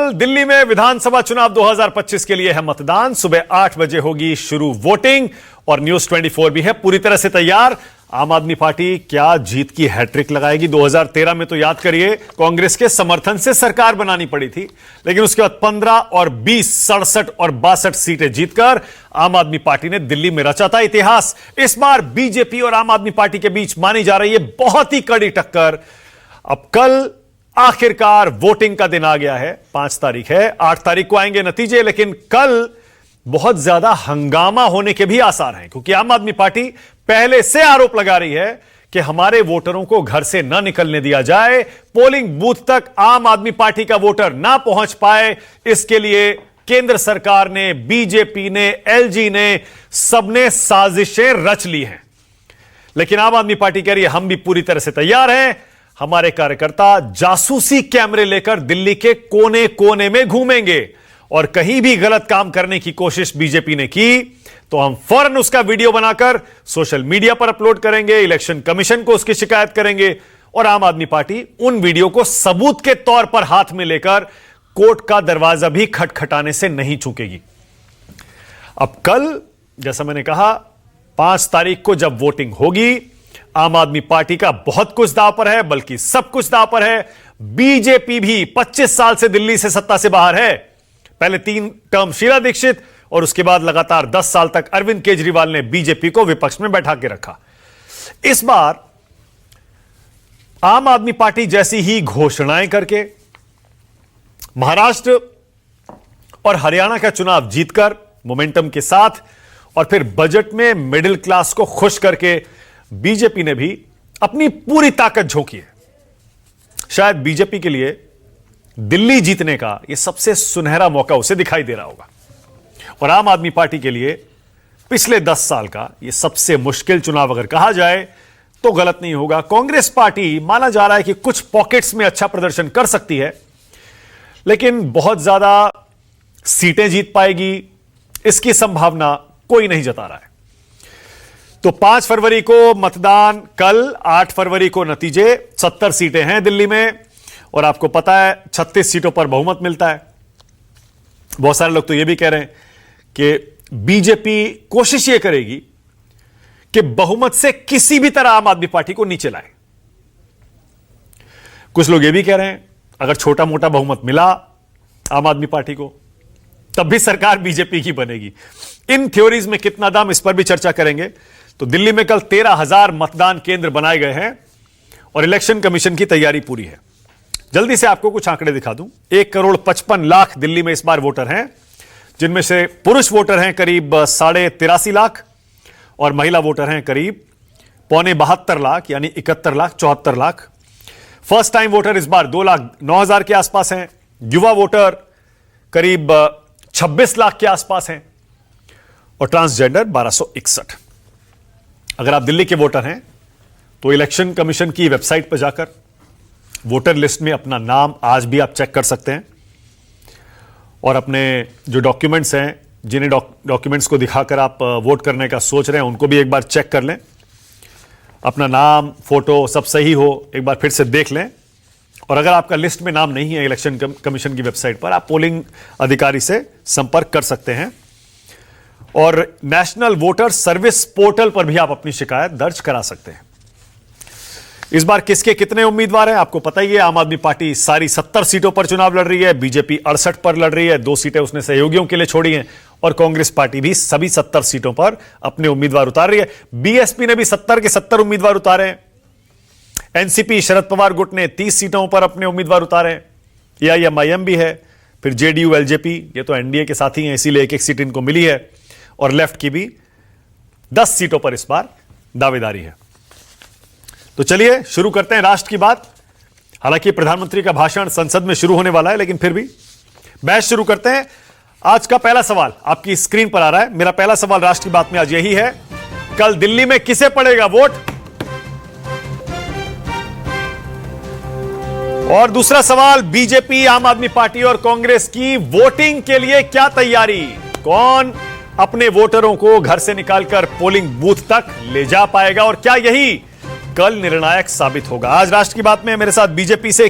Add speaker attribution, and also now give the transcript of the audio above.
Speaker 1: कल दिल्ली में विधानसभा चुनाव 2025 के लिए है मतदान। सुबह 8 बजे होगी शुरू वोटिंग और न्यूज 24 भी है पूरी तरह से तैयार। आम आदमी पार्टी क्या जीत की हैट्रिक लगाएगी? 2013 में तो याद करिए कांग्रेस के समर्थन से सरकार बनानी पड़ी थी, लेकिन उसके बाद 15 और 20, 67 और 62 सीटें जीतकर आम आदमी पार्टी ने दिल्ली में रचा था इतिहास। इस बार बीजेपी और आम आदमी पार्टी के बीच मानी जा रही है बहुत ही कड़ी टक्कर। अब कल आखिरकार वोटिंग का दिन आ गया है। 5 तारीख है, 8 तारीख को आएंगे नतीजे, लेकिन कल बहुत ज्यादा हंगामा होने के भी आसार हैं, क्योंकि आम आदमी पार्टी पहले से आरोप लगा रही है कि हमारे वोटरों को घर से न निकलने दिया जाए, पोलिंग बूथ तक आम आदमी पार्टी का वोटर ना पहुंच पाए। इसके लिए केंद्र सरकार ने, बीजेपी ने, एलजी ने, सबने साजिशें रच ली हैं। लेकिन आम आदमी पार्टी कह रही है हम भी पूरी तरह से तैयार हैं। हमारे कार्यकर्ता जासूसी कैमरे लेकर दिल्ली के कोने कोने में घूमेंगे और कहीं भी गलत काम करने की कोशिश बीजेपी ने की तो हम फौरन उसका वीडियो बनाकर सोशल मीडिया पर अपलोड करेंगे, इलेक्शन कमीशन को उसकी शिकायत करेंगे और आम आदमी पार्टी उन वीडियो को सबूत के तौर पर हाथ में लेकर कोर्ट का दरवाजा भी खटखटाने से नहीं चूकेगी। अब कल जैसा मैंने कहा 5 तारीख को जब वोटिंग होगी, आम आदमी पार्टी का बहुत कुछ दांव पर है, बल्कि सब कुछ दांव पर है। बीजेपी भी 25 साल से दिल्ली से सत्ता से बाहर है। पहले 3 टर्म शीला दीक्षित और उसके बाद लगातार 10 साल तक अरविंद केजरीवाल ने बीजेपी को विपक्ष में बैठा के रखा। इस बार आम आदमी पार्टी जैसी ही घोषणाएं करके महाराष्ट्र और हरियाणा का चुनाव जीतकर मोमेंटम के साथ और फिर बजट में मिडिल क्लास को खुश करके बीजेपी ने भी अपनी पूरी ताकत झोंकी है। शायद बीजेपी के लिए दिल्ली जीतने का यह सबसे सुनहरा मौका उसे दिखाई दे रहा होगा और आम आदमी पार्टी के लिए पिछले 10 साल का यह सबसे मुश्किल चुनाव अगर कहा जाए तो गलत नहीं होगा। कांग्रेस पार्टी माना जा रहा है कि कुछ पॉकेट्स में अच्छा प्रदर्शन कर सकती है, लेकिन बहुत ज्यादा सीटें जीत पाएगी इसकी संभावना कोई नहीं जता रहा है। तो 5 फरवरी को मतदान, कल 8 फरवरी को नतीजे। 70 सीटें हैं दिल्ली में और आपको पता है 36 सीटों पर बहुमत मिलता है। बहुत सारे लोग तो यह भी कह रहे हैं कि बीजेपी कोशिश यह करेगी कि बहुमत से किसी भी तरह आम आदमी पार्टी को नीचे लाए। कुछ लोग यह भी कह रहे हैं अगर छोटा मोटा बहुमत मिला आम आदमी पार्टी को तब भी सरकार बीजेपी की बनेगी। इन थ्योरीज में कितना दम, इस पर भी चर्चा करेंगे। तो दिल्ली में कल 13,000 मतदान केंद्र बनाए गए हैं और इलेक्शन कमीशन की तैयारी पूरी है। जल्दी से आपको कुछ आंकड़े दिखा दूं। 1,55,00,000 दिल्ली में इस बार वोटर हैं, जिनमें से पुरुष वोटर हैं करीब 83.5 लाख और महिला वोटर हैं करीब 72.5 यानी 71,74 लाख। फर्स्ट टाइम वोटर इस बार 2,09,000 के आसपास हैं। युवा वोटर करीब 26 लाख के आसपास हैं और ट्रांसजेंडर 1261। अगर आप दिल्ली के वोटर हैं तो इलेक्शन कमीशन की वेबसाइट पर जाकर वोटर लिस्ट में अपना नाम आज भी आप चेक कर सकते हैं और अपने जो डॉक्यूमेंट्स हैं, जिन्हें डॉक्यूमेंट्स को दिखाकर आप वोट करने का सोच रहे हैं, उनको भी एक बार चेक कर लें। अपना नाम, फोटो सब सही हो एक बार फिर से देख लें और अगर आपका लिस्ट में नाम नहीं है इलेक्शन कमीशन की वेबसाइट पर, आप पोलिंग अधिकारी से संपर्क कर सकते हैं और नेशनल वोटर सर्विस पोर्टल पर भी आप अपनी शिकायत दर्ज करा सकते हैं। इस बार किसके कितने उम्मीदवार हैं आपको पता ही है। आम आदमी पार्टी सारी 70 सीटों पर चुनाव लड़ रही है, बीजेपी 68 पर लड़ रही है, 2 सीटें उसने सहयोगियों के लिए छोड़ी हैं और कांग्रेस पार्टी भी सभी 70 सीटों पर अपने उम्मीदवार उतार रही है। बीएसपी ने भी 70 के 70 उम्मीदवार उतारे हैं। एनसीपी शरद पवार गुट ने 30 सीटों पर अपने उम्मीदवार उतारे हैं। एआईएमआईएम भी है, फिर जेडीयू, एलजेपी, ये तो एनडीए के साथी हैं, इसीलिए एक सीट इनको मिली है और लेफ्ट की भी 10 सीटों पर इस बार दावेदारी है। तो चलिए शुरू करते हैं राष्ट्र की बात। हालांकि प्रधानमंत्री का भाषण संसद में शुरू होने वाला है, लेकिन फिर भी बहस शुरू करते हैं। आज का पहला सवाल आपकी स्क्रीन पर आ रहा है। मेरा पहला सवाल राष्ट्र की बात में आज यही है, कल दिल्ली में किसे पड़ेगा वोट? और दूसरा सवाल, बीजेपी, आम आदमी पार्टी और कांग्रेस की वोटिंग के लिए क्या तैयारी? कौन अपने वोटरों को घर से निकालकर पोलिंग बूथ तक ले जा पाएगा और क्या यही कल निर्णायक साबित होगा? आज राष्ट्र की बात में मेरे साथ बीजेपी से